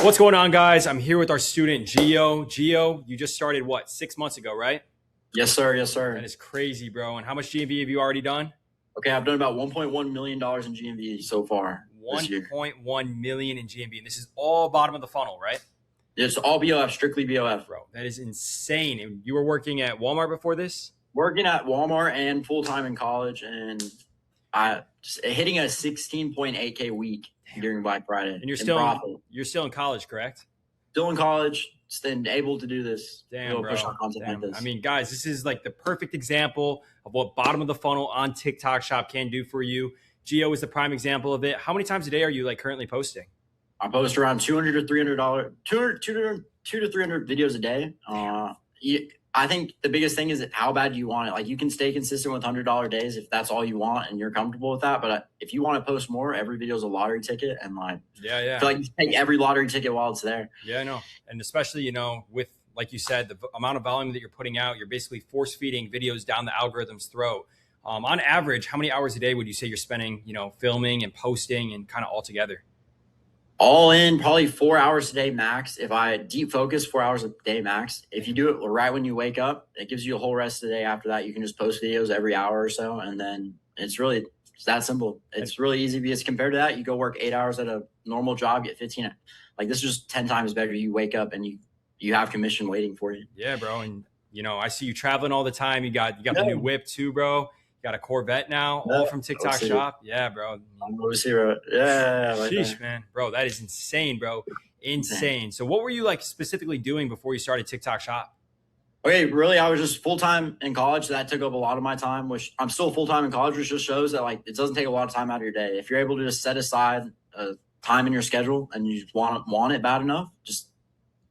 What's going on, guys? I'm here with our student, Gio. Gio, you just started, what, 6 months ago, right? Yes, sir. Yes, sir. That is crazy, bro. And how much GMV have you already done? Okay, I've done about $1.1 million in GMV so far this year. 1.1 million in GMV. And this is all bottom of the funnel, right? It's all BOF, strictly BOF. Bro, that is insane. And you were working at Walmart before this? Working at Walmart and full-time in college, and I just hitting a 16.8K week during Black Friday. And you're still in college, correct? Still in college, still able to do this. Damn, bro. Push out content Damn. like this. I mean, guys, this is like the perfect example of what bottom of the funnel on TikTok Shop can do for you. Gio is the prime example of it. How many times a day are you like currently posting? I post around $200 to $300, two to 300 videos a day. I think the biggest thing is how bad do you want it? Like, you can stay consistent with $100 days if that's all you want and you're comfortable with that. But if you want to post more, every video is a lottery ticket. And like, I feel like you take every lottery ticket while it's there. Yeah, I know. And especially, with, like you said, the amount of volume that you're putting out, you're basically force feeding videos down the algorithm's throat. On average, how many hours a day would you say you're spending, filming and posting and kind of all together? All in, probably 4 hours a day max. If I deep focus, 4 hours a day max. If you do it right when you wake up, it gives you a whole rest of the day after that. You can just post videos every hour or so. And then it's that simple. It's really easy because compared to that, you go work 8 hours at a normal job, get 15. Like, this is just 10 times better. You wake up and you have commission waiting for you. Yeah, bro. And, I see you traveling all the time. You got the new whip too, bro. Got a Corvette now, all from TikTok Shop. Yeah, bro. Yeah. Sheesh, man. Bro, that is insane, bro. Insane. So what were you like specifically doing before you started TikTok Shop? Okay, really, I was just full-time in college. So that took up a lot of my time, which I'm still full-time in college, which just shows that like it doesn't take a lot of time out of your day. If you're able to just set aside time in your schedule and you want it bad enough, just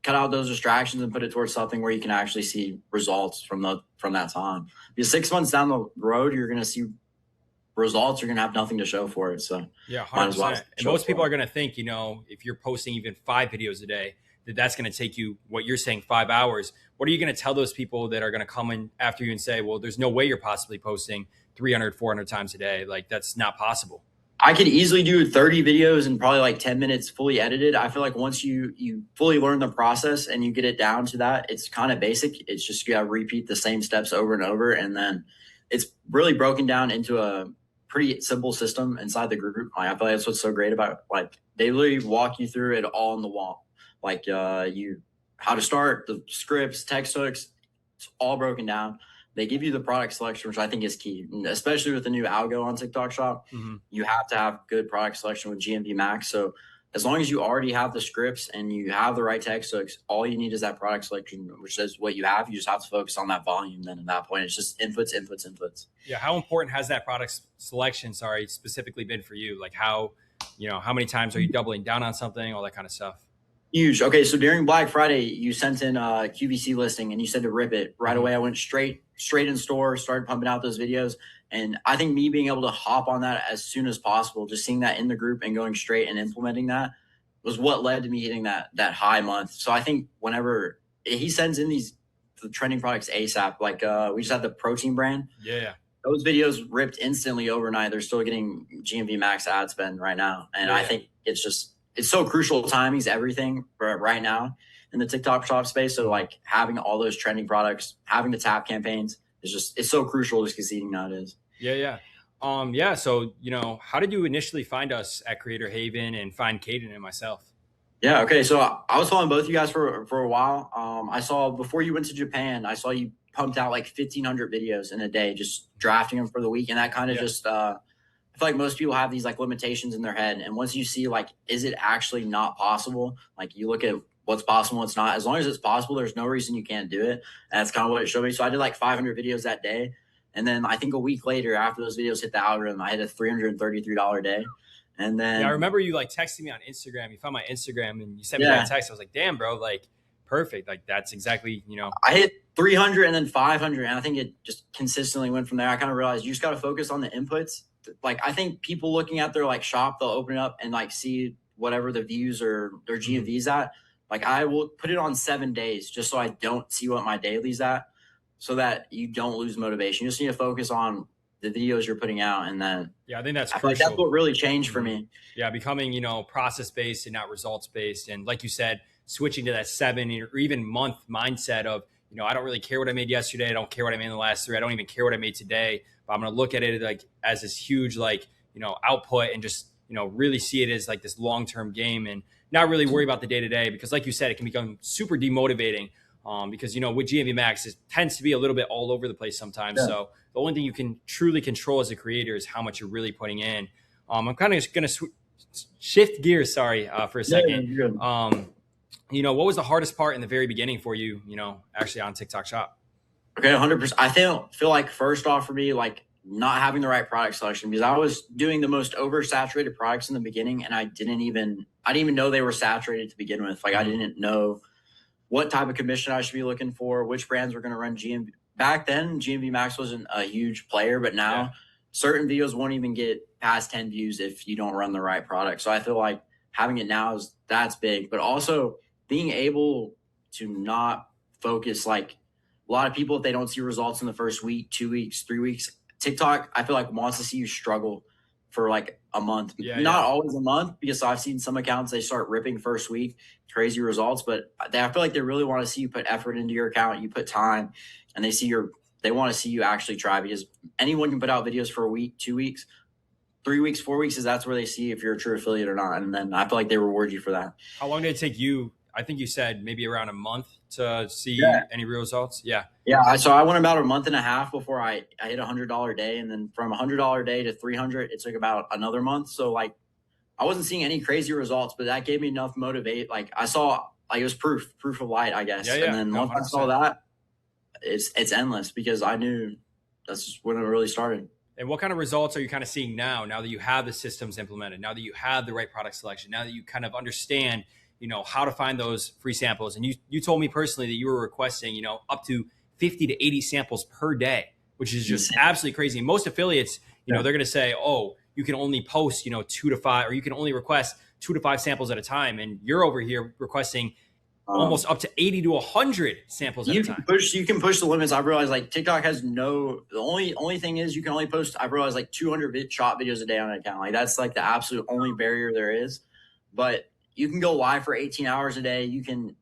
cut out those distractions and put it towards something where you can actually see results from that time. Because 6 months down the road, you're going to see results. You're going to have nothing to show for it. So yeah, 100%. And most people are going to think, if you're posting even 5 videos a day, that's going to take you, what you're saying, 5 hours. What are you going to tell those people that are going to come in after you and say, well, there's no way you're possibly posting 300, 400 times a day? Like, that's not possible. I could easily do 30 videos in probably like 10 minutes fully edited. I feel like once you fully learn the process and you get it down to that, it's kind of basic. It's just you got to repeat the same steps over and over. And then it's really broken down into a pretty simple system inside the group. Like, I feel like that's what's so great about it. Like, they literally walk you through it all on the wall. Like how to start, the scripts, text hooks, it's all broken down. They give you the product selection, which I think is key, especially with the new algo on TikTok Shop. Mm-hmm. You have to have good product selection with GMV Max. So as long as you already have the scripts and you have the right text hooks, all you need is that product selection, which is what you have. You just have to focus on that volume. Then at that point, it's just inputs. Yeah. How important has that product selection, specifically been for you? Like how many times are you doubling down on something, all that kind of stuff? Huge. Okay, so during Black Friday, you sent in a QVC listing and you said to rip it. Right away, I went straight in store, started pumping out those videos. And I think me being able to hop on that as soon as possible, just seeing that in the group and going straight and implementing that was what led to me hitting that high month. So I think whenever he sends in the trending products ASAP, like we just had the protein brand. Yeah. Those videos ripped instantly overnight. They're still getting GMV Max ad spend right now. And I think it's so crucial. Timing's everything right now in the TikTok Shop space. So like having all those trending products, having the tap campaigns it's so crucial to succeeding nowadays. Yeah. So, how did you initially find us at Creator Haven and find Caden and myself? Yeah. Okay. So I was following both of you guys for a while. I saw before you went to Japan, I saw you pumped out like 1,500 videos in a day, just drafting them for the week. And that kind of I feel like most people have these like limitations in their head. And once you see like, is it actually not possible? Like, you look at what's possible, what's not. As long as it's possible, there's no reason you can't do it. And that's kind of what it showed me. So I did like 500 videos that day. And then I think a week later, after those videos hit the algorithm, I had a $333 day. And then I remember you like texting me on Instagram. You found my Instagram and you sent me that text. I was like, damn, bro, like perfect. Like that's exactly, I hit 300 and then 500. And I think it just consistently went from there. I kind of realized you just got to focus on the inputs. Like, I think people looking at their like shop, they'll open it up and like see whatever the views or their GMV's at. Like, I will put it on 7 days just so I don't see what my daily's at, so that you don't lose motivation. You just need to focus on the videos you're putting out. And then Yeah, I think that's I feel like crucial. that's what really changed for me. Yeah, becoming, process based and not results based. And like you said, switching to that 7 or even month mindset of, I don't really care what I made yesterday. I don't care what I made in the last 3. I don't even care what I made today. But I'm going to look at it like as this huge, like, output, and just, really see it as like this long-term game, and not really worry about the day to day, because like you said, it can become super demotivating. Because, with GMV Max, it tends to be a little bit all over the place sometimes. Yeah. So the only thing you can truly control as a creator is how much you're really putting in. I'm kind of going to shift gears, for a second. Yeah, what was the hardest part in the very beginning for you, actually on TikTok Shop? Okay, 100%. I feel like first off for me, like not having the right product selection, because I was doing the most oversaturated products in the beginning, and I didn't even know they were saturated to begin with. Like I didn't know what type of commission I should be looking for, which brands were going to run GMV. Back then, GMV Max wasn't a huge player, but now certain videos won't even get past 10 views if you don't run the right product. So I feel like having it now that's big, but also being able to not focus, like a lot of people, if they don't see results in the first week, 2 weeks, 3 weeks, TikTok, I feel like wants to see you struggle for like a month. Not always a month, because I've seen some accounts, they start ripping first week, crazy results, but I feel like they really want to see you put effort into your account, you put time, and they want to see you actually try, because anyone can put out videos for a week, 2 weeks, 3 weeks, 4 weeks, that's where they see if you're a true affiliate or not. And then I feel like they reward you for that. How long did it take you? I think you said maybe around a month to see any real results. Yeah. So I went about a month and a half before I hit $100 day. And then from $100 day to 300, it took about another month. So like, I wasn't seeing any crazy results, but that gave me enough motivate. Like I saw, like it was proof of light, I guess. And then once I saw that, it's endless, because I knew that's just when it really started. And what kind of results are you kind of seeing now that you have the systems implemented, now that you have the right product selection, now that you kind of understand, how to find those free samples? And you told me personally that you were requesting, up to 50 to 80 samples per day, which is just absolutely crazy. And most affiliates, they're going to say, oh, you can only post, 2 to 5, or you can only request 2 to 5 samples at a time. And you're over here requesting almost up to 80 to 100 samples at a time. You can push the limits. I realized like TikTok has the only thing is you can only post, I realized, like 200 shot videos a day on an account. Like that's like the absolute only barrier there is. But you can go live for 18 hours a day. You can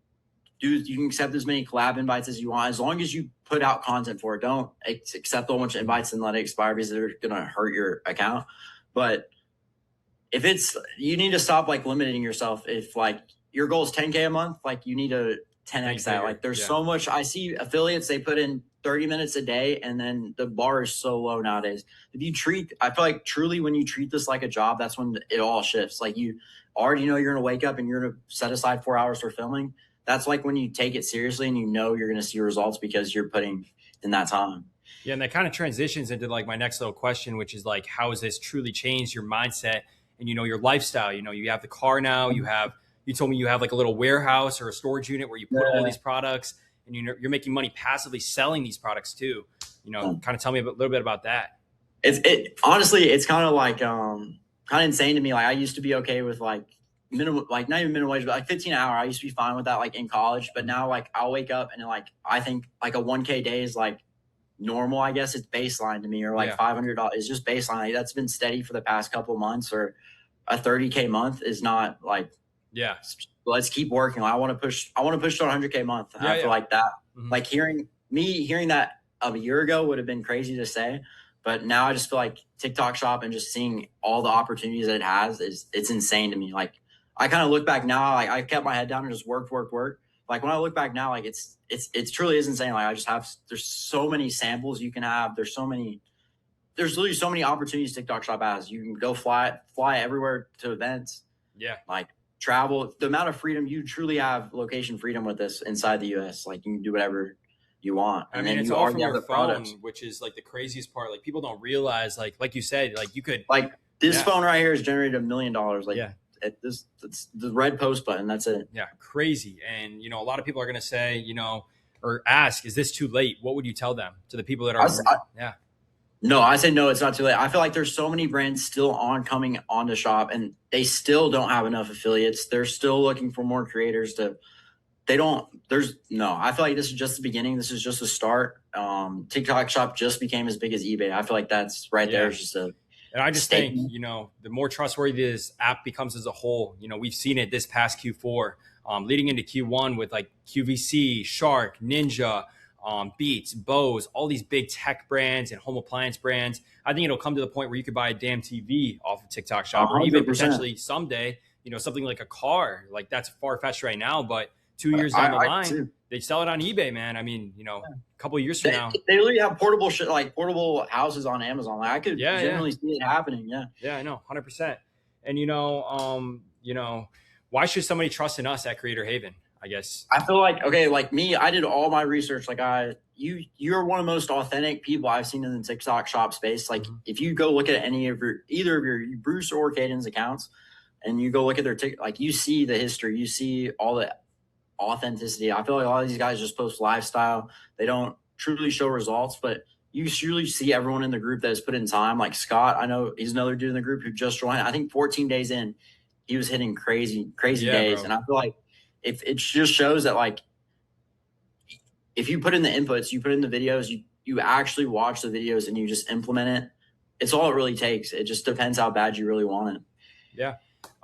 accept as many collab invites as you want, as long as you put out content for it. Don't accept a whole bunch of invites and let it expire, because they're going to hurt your account. But if you need to stop like limiting yourself. If like your goal is 10K a month, like you need to 10X that. Like there's so much. I see affiliates, they put in 30 minutes a day, and then the bar is so low nowadays. I feel like truly when you treat this like a job, that's when it all shifts. Like you already know you're going to wake up and you're going to set aside 4 hours for filming. That's like when you take it seriously and you're going to see results because you're putting in that time. Yeah. And that kind of transitions into like my next little question, which is like, how has this truly changed your mindset and, your lifestyle? You have the car now, you told me you have like a little warehouse or a storage unit where you put all these products, and you're making money passively selling these products too. Kind of tell me a little bit about that. Honestly, it's kind of like, kind of insane to me. Like I used to be okay with like minimum, like not even minimum wage, but like 15 an hour. I used to be fine with that, like in college. But now like I'll wake up and like I think like a 1K day is like normal. I guess it's baseline to me, or like $500 is just baseline. Like, that's been steady for the past couple of months. Or a 30K month is not like, let's keep working. I want to push to 100K a month. I feel like that. Like hearing that of a year ago would have been crazy to say. But now I just feel like TikTok Shop and just seeing all the opportunities that it has it's insane to me. Like I kind of look back now, like I kept my head down and just worked. Like when I look back now, like it truly is insane. Like there's so many samples you can have. There's literally so many opportunities TikTok Shop has. You can go fly everywhere to events. Yeah. Like travel, the amount of freedom, you truly have location freedom with this inside the US. Like you can do whatever you want. I mean, it's all from your phone, which is like the craziest part. Like people don't realize, like you said, like you could, like this phone right here has generated $1 million. Like it's the red post button. That's it. Yeah. Crazy. And a lot of people are going to say, or ask, is this too late? What would you tell them, to the people that are, No, I say no, it's not too late. I feel like there's so many brands still coming onto Shop, and they still don't have enough affiliates. They're still looking for more creators to they don't, there's no, I feel like this is just the beginning. This is just a start. TikTok shop just became as big as eBay. I feel like that's right there. Yeah. It's just a And I just think, statement. you know, the more trustworthy this app becomes as a whole, you know, we've seen it this past Q4, leading into Q1 with like QVC, Shark, Ninja, Beats, Bose, all these big tech brands and home appliance brands. I think it'll come to the point where you could buy a damn TV off of TikTok Shop, or even 100%. potentially someday, you know, something like a car. Like that's far fetched right now, but 2 years down the I line, too. they sell it on eBay, man. I mean, you know, a couple of years from now. They literally have portable shit, like portable houses on Amazon. Like I could Yeah, yeah. genuinely see it happening. Yeah. Yeah, I know, 100%. And you know, why should somebody trust in us at Creator Haven? I guess. I feel like, okay, like me, I did all my research. Like you're one of the most authentic people I've seen in the TikTok shop space. Like if you go look at either of your Bruce or Caden's accounts, and you go look at their like you see the history, you see all the authenticity. I feel like a lot of these guys just post lifestyle. They don't truly show results, but you surely see everyone in the group that has put in time. Like Scott, I know he's another dude in the group who just joined. I think 14 days in, he was hitting crazy days. Bro. And I feel like if it just shows that like if you put in the inputs, you put in the videos, you actually watch the videos and you just implement it. It's all it really takes. It just depends how bad you really want it. Yeah.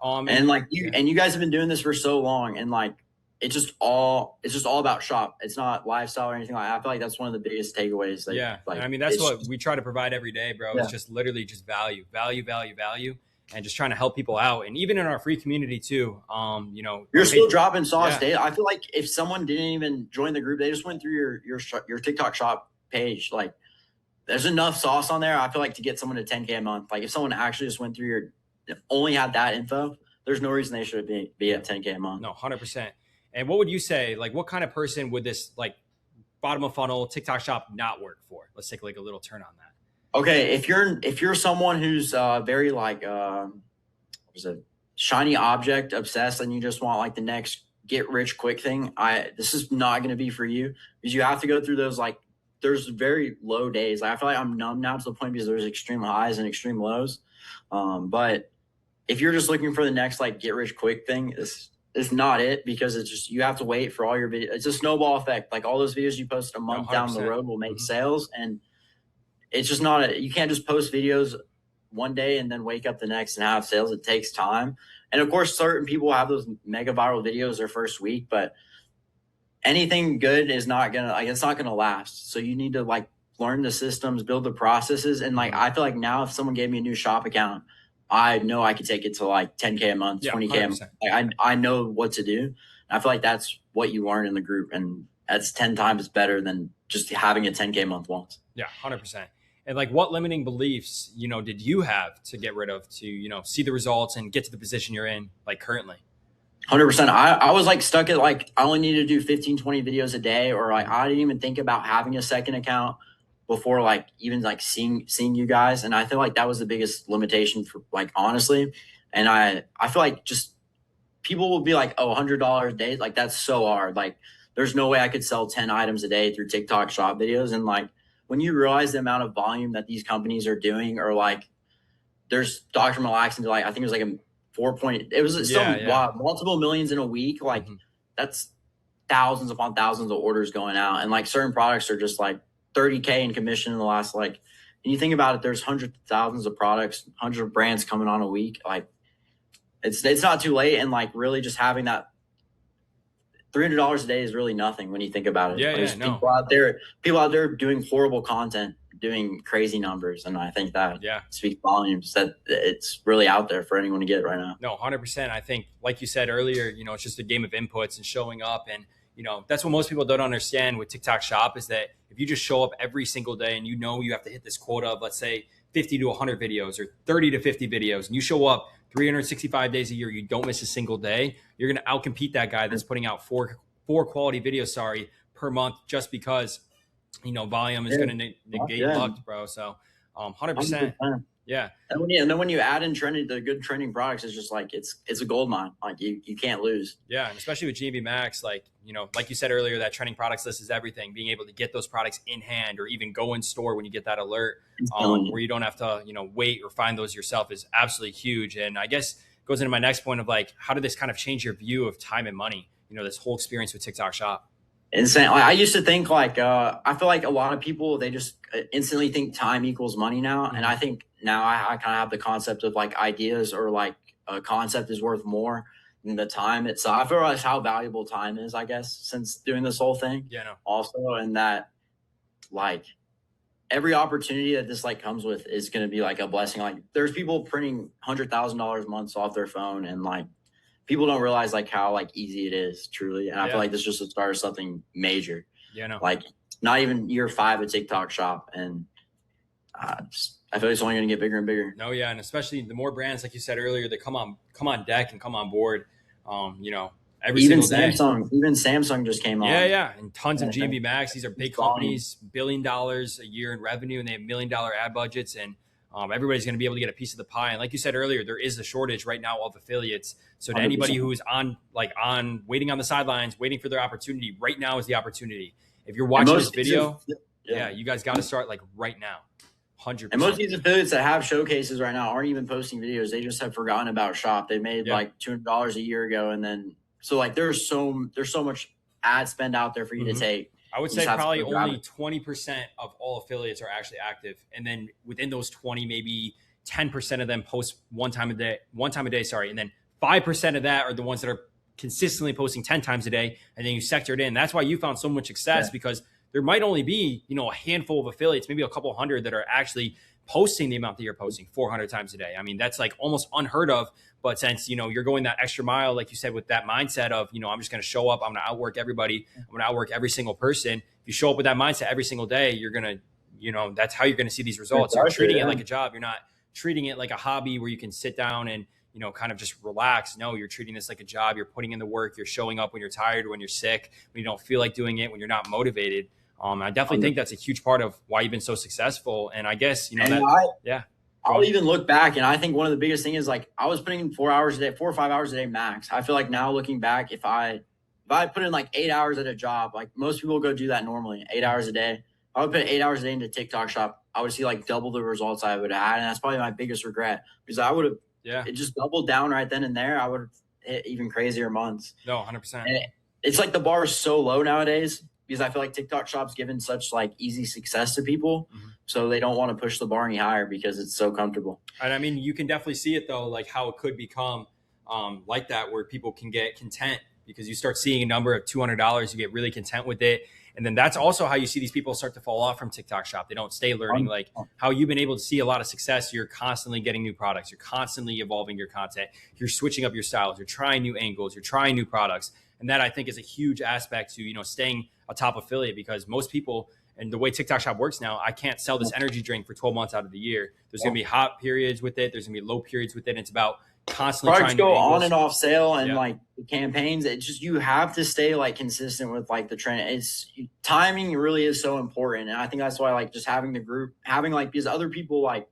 And like you guys have been doing this for so long, and like it's just all about shop. It's not lifestyle or anything like that. I feel like that's one of the biggest takeaways. Like, yeah. Like, I mean, that's what we try to provide every day, bro. Yeah. It's just literally just value, and just trying to help people out. And even in our free community too, you know, you're still dropping sauce Yeah. daily. I feel like if someone didn't even join the group, they just went through your TikTok shop page. Like there's enough sauce on there. I feel like to get someone to 10K a month. Like if someone actually just went through only had that info, there's no reason they should be at 10K a month. No, 100%. And what would you say, like, what kind of person would this like bottom of funnel TikTok shop not work for? Let's take like a little turn on that. Okay. If you're someone who's very like, what was it? Shiny object obsessed, and you just want like the next get rich quick thing, this is not going to be for you, because you have to go through those, like, there's very low days. Like, I feel like I'm numb now to the point because there's extreme highs and extreme lows. But if you're just looking for the next like get rich quick thing, it's not it, because it's just, you have to wait for all your videos. It's a snowball effect. Like all those videos you post a month down the road will make sales, and it's just not you can't just post videos one day and then wake up the next and have sales. It takes time. And of course, certain people have those mega viral videos their first week, but anything good is not gonna, like, it's not gonna last. So you need to like learn the systems, build the processes. And like, I feel like now if someone gave me a new shop account, I know I could take it to like 10K a month, 20K a month. Like, I know what to do. And I feel like that's what you learn in the group. And that's 10 times better than just having a 10K a month once. Yeah, 100%. And like, what limiting beliefs, you know, did you have to get rid of to, you know, see the results and get to the position you're in, like currently? 100%. I was like stuck at like, I only need to do 15, 20 videos a day, or like, I didn't even think about having a second account before like even like seeing you guys. And I feel like that was the biggest limitation for, like, honestly. And I feel like just people will be like, oh, $100 a day. Like, that's so hard. Like, there's no way I could sell 10 items a day through TikTok shop videos. And like, when you realize the amount of volume that these companies are doing, or like there's Dr. Malaxin, like, I think it was like a 4 point, it was wow, multiple millions in a week. Like that's thousands upon thousands of orders going out. And like certain products are just like 30K in commission in the last, like, and you think about it, there's hundreds of thousands of products, hundreds of brands coming on a week. Like it's not too late. And like really just having that $300 a day is really nothing when you think about it. Yeah, There's no. people out there doing horrible content, doing crazy numbers. And I think that speaks volumes that it's really out there for anyone to get right now. No, 100%. I think, like you said earlier, you know, it's just a game of inputs and showing up. And, you know, that's what most people don't understand with TikTok shop, is that if you just show up every single day and you know you have to hit this quota of, let's say, 50 to 100 videos or 30 to 50 videos, and you show up 365 days a year, you don't miss a single day, you're going to outcompete that guy that's putting out four quality videos, per month, just because, you know, volume is going to negate luck, bro. So 100%. Yeah. And then when you add in the good trending products, it's just like, it's a gold mine. Like you can't lose. Yeah. And especially with GMB Max, like, you know, like you said earlier, that trending products list is everything. Being able to get those products in hand, or even go in store when you get that alert, where you don't have to, you know, wait or find those yourself, is absolutely huge. And I guess goes into my next point of like, how did this kind of change your view of time and money? this whole experience with TikTok Shop. Insane. Like, I used to think like I feel like a lot of people, they just instantly think time equals money now. Mm-hmm. And I think now I kind of have the concept of like ideas, or like a concept is worth more than the time itself. I realize how valuable time is, I guess, since doing this whole thing. Yeah, no. Also, and that like every opportunity that this like comes with is going to be like a blessing. Like there's people printing $100,000 months off their phone, and like people don't realize like how like easy it is truly. And I feel like this is just the start of something major. Yeah, no. Like not even year 5 at TikTok Shop, and I feel like it's only going to get bigger and bigger. No, yeah, and especially the more brands, like you said earlier, that come on deck and come on board. Every even single day. Even Samsung just came on. Yeah, and tons of GMB Max. These are big companies, $1 billion a year in revenue, and they have $1 million ad budgets, and everybody's going to be able to get a piece of the pie. And like you said earlier, there is a shortage right now of affiliates. So to 100%. Anybody who's on waiting on the sidelines, waiting for their opportunity, right now is the opportunity. If you're watching this video, you guys got to start like right now. 100%. And most of these affiliates that have showcases right now aren't even posting videos. They just have forgotten about Shop. They made like $200 a year ago, and then so like there's so much ad spend out there for you to take. I would say probably only 20% of all affiliates are actually active, and then within those 20, maybe 10% of them post one time a day. And then 5% of that are the ones that are consistently posting 10 times a day, and then you sector it in. That's why you found so much success, because there might only be, a handful of affiliates, maybe a couple hundred, that are actually posting the amount that you're posting 400 times a day. I mean, that's like almost unheard of. But since, you're going that extra mile, like you said, with that mindset of, I'm just going to show up, I'm going to outwork everybody, I'm going to outwork every single person. If you show up with that mindset every single day, you're going to, that's how you're going to see these results. You're treating it like a job. You're not treating it like a hobby where you can sit down and, kind of just relax. No, you're treating this like a job. You're putting in the work. You're showing up when you're tired, when you're sick, when you don't feel like doing it, when you're not motivated. I definitely think that's a huge part of why you've been so successful. And I guess, I'll even look back, and I think one of the biggest things is like I was putting in 4 or 5 hours a day max. I feel like now looking back, if I put in like 8 hours at a job, like most people go do that normally, 8 hours a day. I would put 8 hours a day into TikTok Shop. I would see like double the results I would have had. And that's probably my biggest regret, because I would have, it just doubled down right then and there. I would have hit even crazier months. No, 100%. And it's like the bar is so low nowadays, because I feel like TikTok Shop's given such like easy success to people. So they don't want to push the bar any higher because it's so comfortable. And I mean, you can definitely see it though, like how it could become like that, where people can get content because you start seeing a number of $200, you get really content with it. And then that's also how you see these people start to fall off from TikTok Shop. They don't stay learning, like how you've been able to see a lot of success. You're constantly getting new products. You're constantly evolving your content. You're switching up your styles. You're trying new angles. You're trying new products. And that I think is a huge aspect to, staying a top affiliate, because most people, and the way TikTok Shop works now, I can't sell this energy drink for 12 months out of the year. There's going to be hot periods with it. There's going to be low periods with it. And it's about constantly products trying to go on and off sale, and like the campaigns. It's just, you have to stay like consistent with like the trend. It's timing really is so important. And I think that's why like just having the group, having like, because other people like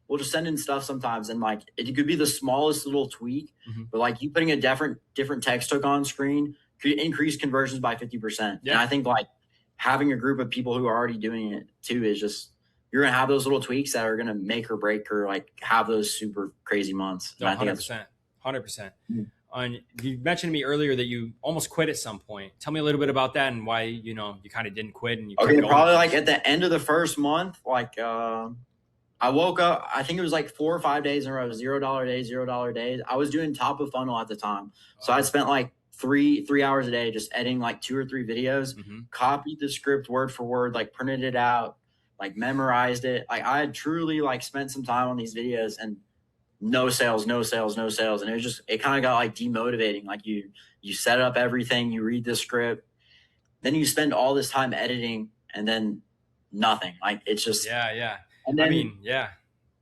will just send in stuff sometimes, and like it could be the smallest little tweak, but like you putting a different text hook on screen could increase conversions by 50%. And I think like having a group of people who are already doing it too is just, you're going to have those little tweaks that are going to make or break, or like have those super crazy months. No, 100%. 100%. And you mentioned to me earlier that you almost quit at some point. Tell me a little bit about that and why, you kind of didn't quit. And you probably like at the end of the first month, like I woke up, I think it was like 4 or 5 days in a row, $0 days, $0 days. I was doing top of funnel at the time. So I spent like three hours a day just editing like 2 or 3 videos, copied the script word for word, like printed it out, like memorized it. Like I had truly like spent some time on these videos, and no sales. And it kind of got like demotivating. Like you set up everything, you read the script, then you spend all this time editing, and then nothing. Like it's just, And then,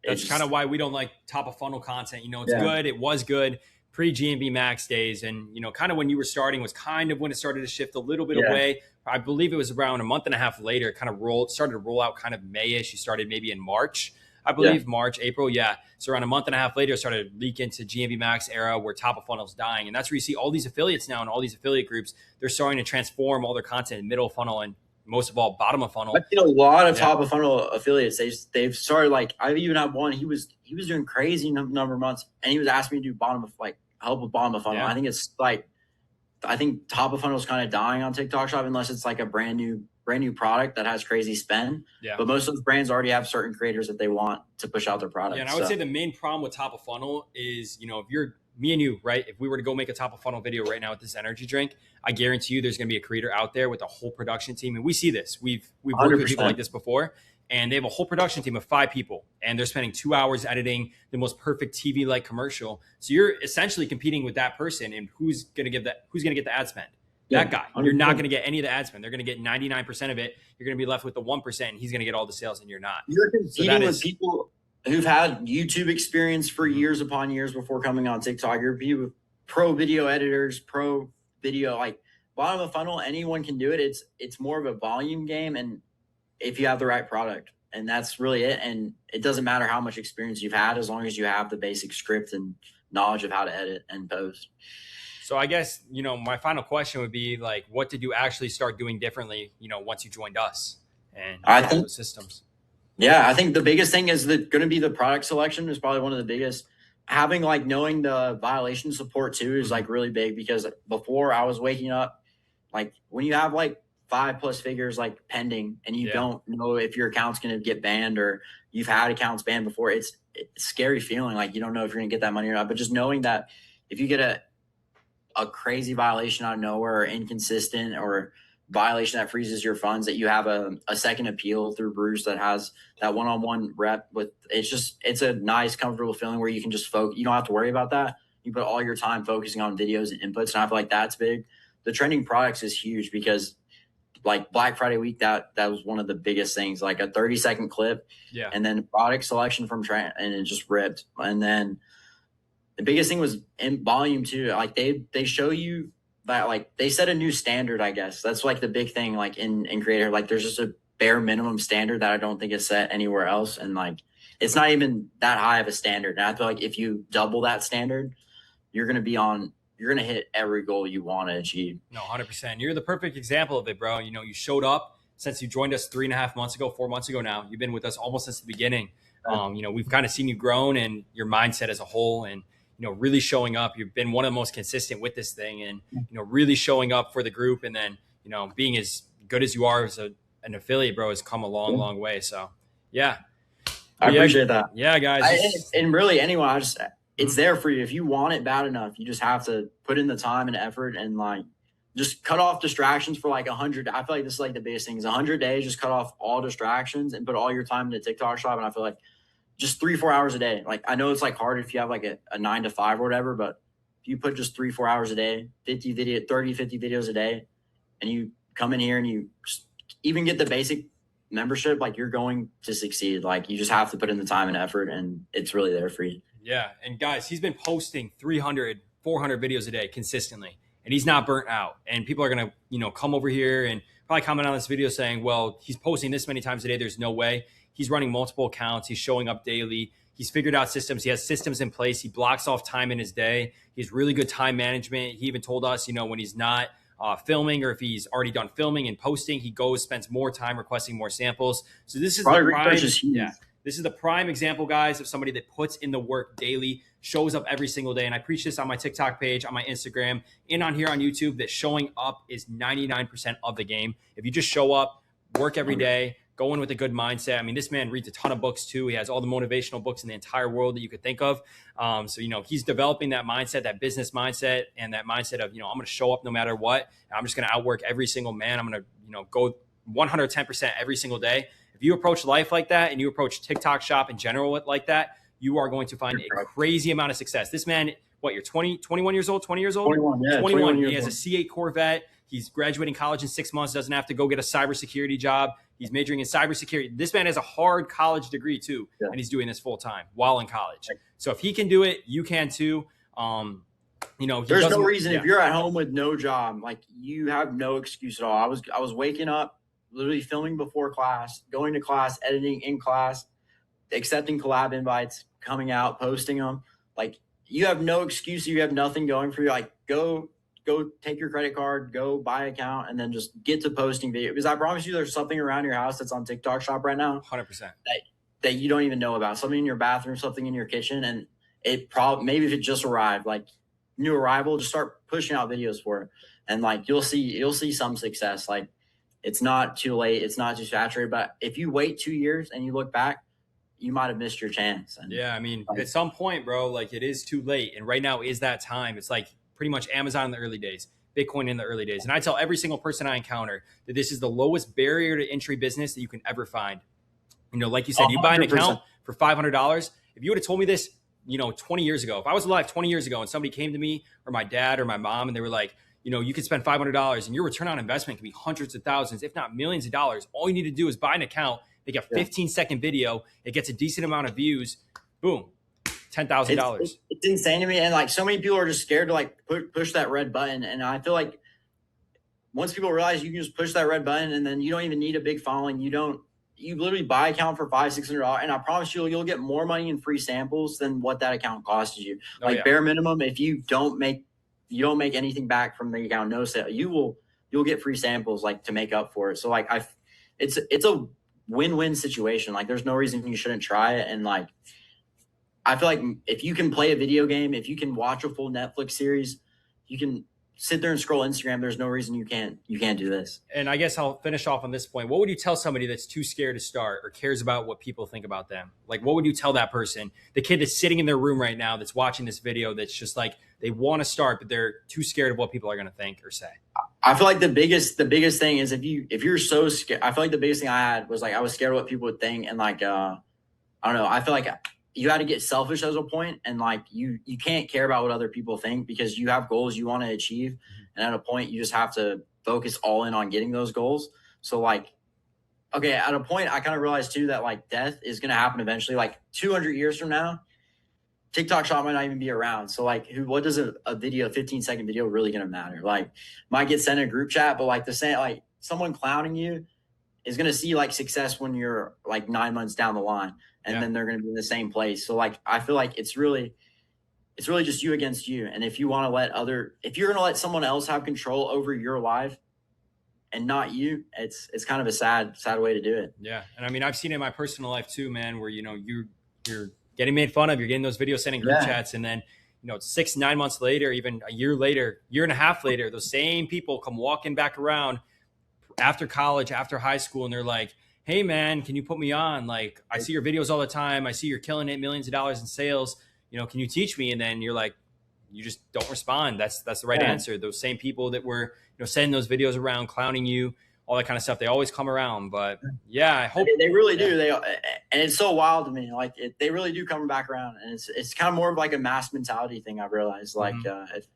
that's kind of why we don't like top of funnel content. It's good. It was good pre-GMB Max days. And, kind of when you were starting was kind of when it started to shift a little bit away. I believe it was around a month and a half later, it kind of started to roll out kind of May-ish. You started maybe in March, I believe, March, April. Yeah. So around a month and a half later, it started to leak into GMB Max era where top of funnel is dying. And that's where you see all these affiliates now and all these affiliate groups, they're starting to transform all their content in middle funnel and most of all bottom of funnel. I've seen a lot of top of funnel affiliates. They've started, like, I even had one, he was doing crazy number of months, and he was asking me to do help with bottom of funnel. I think it's like I think top of funnel is kind of dying on TikTok Shop unless it's like a brand new product that has crazy spend. Yeah. But most of those brands already have certain creators that they want to push out their products. Yeah, and I would say the main problem with top of funnel is, if you're me and you, right? If we were to go make a top of funnel video right now with this energy drink, I guarantee you there's going to be a creator out there with a whole production team. And we see this. We've worked 100%. with people like this before, and they have a whole production team of 5 people, and they're spending 2 hours editing the most perfect TV-like commercial. So you're essentially competing with that person, and who's going to get the ad spend? That guy. 100%. You're not going to get any of the ad spend. They're going to get 99% of it. You're going to be left with the 1%, and he's going to get all the sales, and you're not. You're competing with people who've had YouTube experience for years upon years before coming on TikTok. You're competing with pro video editors, pro video, like bottom of the funnel. Anyone can do it. It's more of a volume game, and if you have the right product, and that's really it. And it doesn't matter how much experience you've had, as long as you have the basic script and knowledge of how to edit and post. So I guess, my final question would be like, what did you actually start doing differently, once you joined us and I think those systems? Yeah, I think the biggest thing is going to be the product selection is probably one of the biggest. Having knowing the violation support too is really big, because before I was waking up, when you have 5+ figures pending and you don't know if your account's going to get banned, or you've had accounts banned before, it's a scary feeling. You don't know if you're going to get that money or not. But just knowing that if you get a crazy violation out of nowhere, or inconsistent, or violation that freezes your funds, that you have a second appeal through Bruce that has that one-on-one rep with, it's a nice, comfortable feeling where you can just focus. You don't have to worry about that. You put all your time focusing on videos and inputs. And I feel like that's big. The trending products is huge, because Black Friday week, that was one of the biggest things, a 30-second clip. Yeah. And then product selection from trend, and it just ripped. And then the biggest thing was in volume too. They show you that they set a new standard, I guess. That's the big thing, in creator, there's just a bare minimum standard that I don't think is set anywhere else. And it's not even that high of a standard. And I feel if you double that standard, you're going to hit every goal you want to achieve. No, 100%. You're the perfect example of it, bro. You showed up since you joined us 3.5 months ago, 4 months ago now. You've been with us almost since the beginning. We've kind of seen you grown, and your mindset as a whole, and really showing up. You've been one of the most consistent with this thing, and really showing up for the group, and then being as good as you are as an affiliate, bro, has come a long way. So yeah, I appreciate that. Yeah, guys. And really, anyone, it's there for you if you want it bad enough. You just have to put in the time and effort, and just cut off distractions for 100. I feel this is the biggest thing is 100 days. Just cut off all distractions and put all your time into TikTok Shop. And I feel just 3-4 hours a day. I know it's hard if you have a 9 to 5 or whatever, but if you put just 3-4 hours a day, 50 videos a day, and you come in here and you just even get the basic membership, you're going to succeed. You just have to put in the time and effort, and it's really there for you. Yeah. And guys, he's been posting 300, 400 videos a day consistently, and he's not burnt out. And people are going to, come over here and probably comment on this video saying, well, he's posting this many times a day. There's no way. He's running multiple accounts. He's showing up daily. He's figured out systems. He has systems in place. He blocks off time in his day. He has really good time management. He even told us, when he's not filming, or if he's already done filming and posting, he spends more time requesting more samples. So this is this is the prime example, guys, of somebody that puts in the work daily, shows up every single day. And I preach this on my TikTok page, on my Instagram, and on here on YouTube, that showing up is 99% of the game. If you just show up, work every day, go in with a good mindset. I mean, this man reads a ton of books too. He has all the motivational books in the entire world that you could think of. So, he's developing that mindset, that business mindset, and that mindset of, I'm going to show up no matter what. I'm just going to outwork every single man. I'm going to, go 110% every single day. If you approach life like that, and you approach TikTok Shop in general like that, you are going to find a crazy amount of success. This man, what, you're 21 years old, 20 years old? 21, yeah. 21. He has a C8 Corvette. He's graduating college in 6 months, doesn't have to go get a cybersecurity job. He's majoring in cybersecurity. This man has a hard college degree too, and he's doing this full time while in college. So if he can do it, you can too. There's no reason if you're at home with no job, you have no excuse at all. I was waking up, literally filming before class, going to class, editing in class, accepting collab invites, coming out, posting them. You have no excuse. You have nothing going for you. Go take your credit card, go buy an account, and then just get to posting video. Because I promise you, there's something around your house that's on TikTok Shop right now. 100%. That you don't even know about. Something in your bathroom, something in your kitchen, and maybe if it just arrived, new arrival, just start pushing out videos for it. and like you'll see some success. Like it's not too late, it's not too saturated. But if you wait 2 years and you look back, you might have missed your chance. And yeah, I mean, at some point, bro, like it is too late. And right now is that time. It's like pretty much Amazon in the early days, Bitcoin in the early days. And I tell every single person I encounter that this is the lowest barrier to entry business that you can ever find. You know, like you said, you buy an account for $500. If you would have told me this, 20 years ago, if I was alive 20 years ago and somebody came to me or my dad or my mom and they were like, you could spend $500 and your return on investment can be hundreds of thousands, if not millions of dollars. All you need to do is buy an account. They get a 15-second video. It gets a decent amount of views. Boom, $10,000. It's insane to me. And like so many people are just scared to like push that red button. And I feel like once people realize you can just push that red button and then you don't even need a big following. You literally buy an account for $500-$600, and I promise you'll get more money in free samples than what that account costs you. Bare minimum, if you don't make anything back from the account, no sale, you'll get free samples like to make up for it. So like it's a win-win situation. Like there's no reason you shouldn't try it. And like I feel like if you can play a video game, if you can watch a full Netflix series, you can sit there and scroll Instagram. There's no reason you can't do this. And I guess I'll finish off on this point. What would you tell somebody that's too scared to start or cares about what people think about them? Like, what would you tell that person? The kid that's sitting in their room right now that's watching this video that's just like, they want to start, but they're too scared of what people are going to think or say. I feel like the biggest thing is if you're so scared. I feel like the biggest thing I had was like I was scared of what people would think, and like I don't know. I feel like you got to get selfish at a point, and like you can't care about what other people think because you have goals you want to achieve, and at a point you just have to focus all in on getting those goals. So like, okay, at a point I kind of realized too that like death is going to happen eventually. Like 200 years from now, TikTok Shop might not even be around. So like, what does a video, 15-second video, really going to matter? Like, might get sent in a group chat, but like like someone clowning you is going to see like success when you're like 9 months down the line, and then they're going to be in the same place. So like, I feel like it's really just you against you. And if you want to if you're going to let someone else have control over your life and not you, it's kind of a sad way to do it. Yeah. And I mean, I've seen it in my personal life too, man, where, you're getting made fun of, you're getting those videos sent in group chats. And then, 6-9 months later, even a year later, year and a half later, those same people come walking back around after college, after high school. And they're like, hey man, can you put me on? Like, I see your videos all the time. I see you're killing it, millions of dollars in sales. Can you teach me? And then you're like, you just don't respond. That's the right answer. Those same people that were, sending those videos around, clowning you, all that kind of stuff, they always come around. But yeah, I hope they really do. And it's so wild to me. Like they really do come back around, and it's kind of more of like a mass mentality thing. I've realized like, if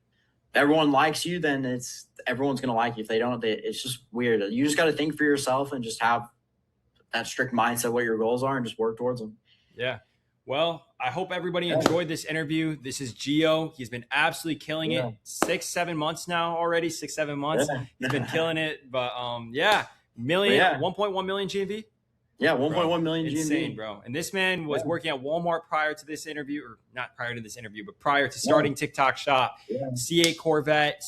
everyone likes you, then everyone's going to like you. If they don't, it's just weird. You just got to think for yourself and just have that strict mindset what your goals are and just work towards them. Yeah. Well, I hope everybody enjoyed this interview. This is Gio. He's been absolutely killing it. 6-7 months now already. 6-7 months. He's been killing it. But 1.1 million GMV. Yeah, 1.1 million GMV. Insane, bro. And this man was working at Walmart prior to this interview, or not prior to this interview, but prior to starting TikTok Shop. C8 Corvette,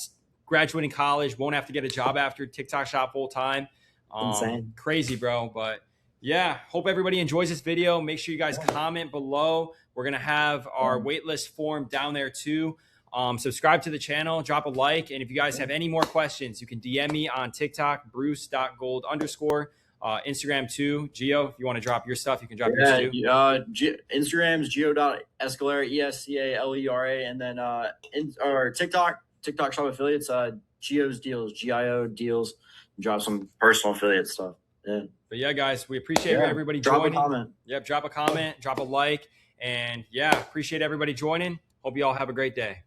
graduating college, won't have to get a job after TikTok Shop full time. Insane. Crazy, bro. But yeah, hope everybody enjoys this video. Make sure you guys comment below. We're going to have our waitlist form down there too. Subscribe to the channel, drop a like. And if you guys have any more questions, you can DM me on TikTok, bruce.gold_. Instagram too. Gio, if you want to drop your stuff, you can drop yours too. Instagram's gio.escalera, ESCALERA. And then our TikTok Shop affiliates, Gio's Deals, GIO Deals. Drop some personal affiliate stuff. Yeah. But yeah, guys, we appreciate everybody joining. Drop a comment. Yep, drop a comment, drop a like. And yeah, appreciate everybody joining. Hope you all have a great day.